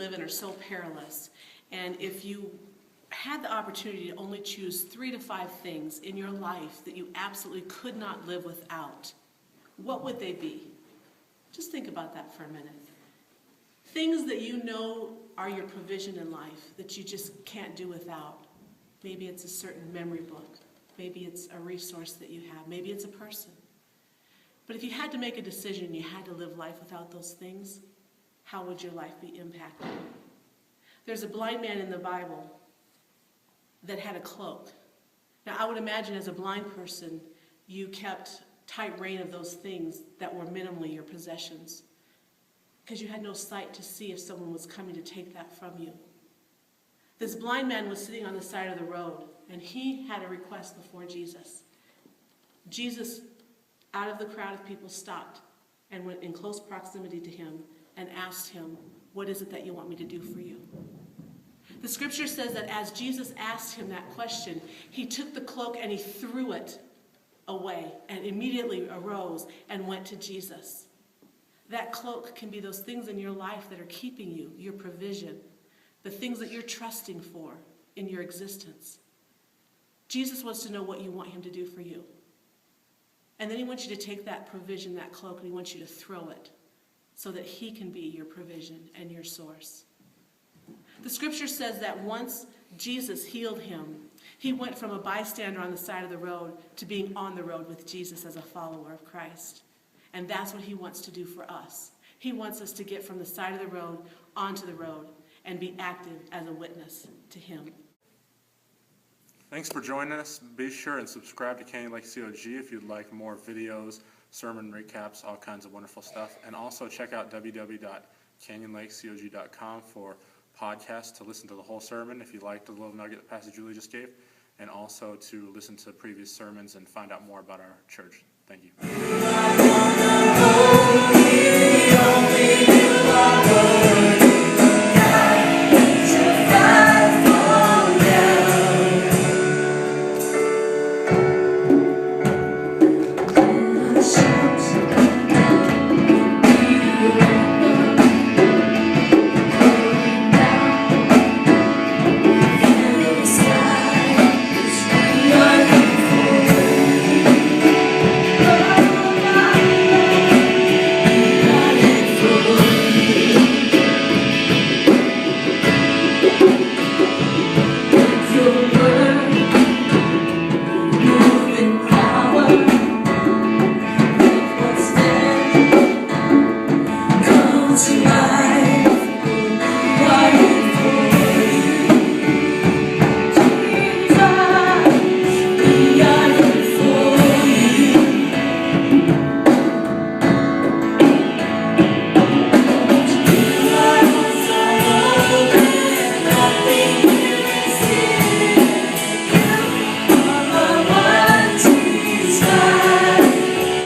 live in are so perilous. And if you had the opportunity to only choose 3 to 5 things in your life that you absolutely could not live without, what would they be? Just think about that for a minute. Things that you know are your provision in life that you just can't do without. Maybe it's a certain memory book. Maybe it's a resource that you have. Maybe it's a person. But if you had to make a decision, you had to live life without those things, how would your life be impacted? There's a blind man in the Bible that had a cloak. Now, I would imagine as a blind person, you kept tight rein of those things that were minimally your possessions, because you had no sight to see if someone was coming to take that from you. This blind man was sitting on the side of the road, and he had a request before Jesus. Jesus, out of the crowd of people, stopped and went in close proximity to him and asked him, "What is it that you want me to do for you?" The scripture says that as Jesus asked him that question, he took the cloak and he threw it away and immediately arose and went to Jesus. That cloak can be those things in your life that are keeping you, your provision, the things that you're trusting for in your existence. Jesus wants to know what you want him to do for you. And then he wants you to take that provision, that cloak, and he wants you to throw it so that he can be your provision and your source. The scripture says that once Jesus healed him, he went from a bystander on the side of the road to being on the road with Jesus as a follower of Christ. And that's what he wants to do for us. He wants us to get from the side of the road onto the road and be active as a witness to him. Thanks for joining us. Be sure and subscribe to Canyon Lake COG if you'd like more videos, sermon recaps, all kinds of wonderful stuff. And also check out www.canyonlakecog.com for podcasts to listen to the whole sermon if you liked the little nugget that Pastor Julie just gave, and also to listen to previous sermons and find out more about our church. Thank you.